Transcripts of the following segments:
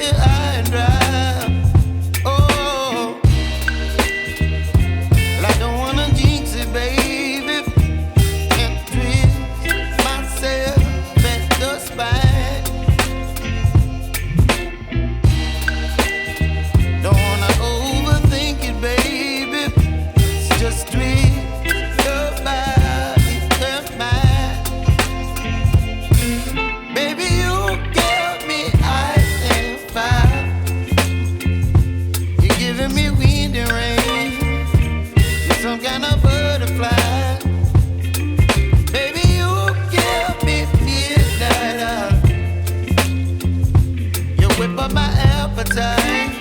here high and dry. Oh, well, I don't wanna jinx it, baby, and twist myself at the spine. Don't wanna overthink it, baby. It's just twist your body and mine. Baby, you give me ice and fire. You're giving me wind and rain. You're some kind of butterfly. Baby, you give me midnight. You whip up my appetite.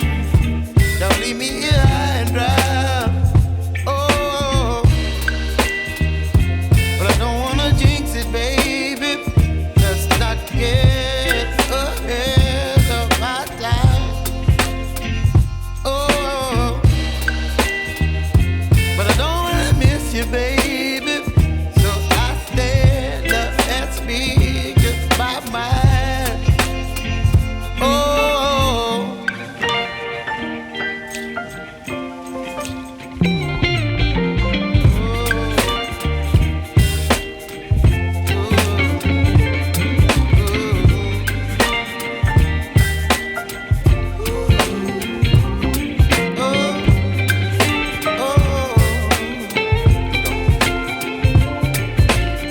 Don't leave me here high and dry. Oh, but I don't wanna jinx it, baby. Let's not get ahead of my time. Oh, but I don't wanna miss you, baby. So I stand up and speak my mind. Oh.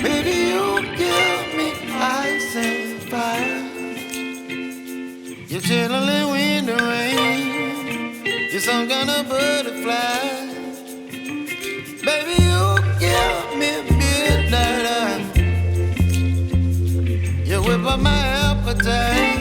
Baby, you give me ice and fire. You're chilling wind and rain. You're some kind of butterfly. Baby, you give me midnight. You whip up my appetite.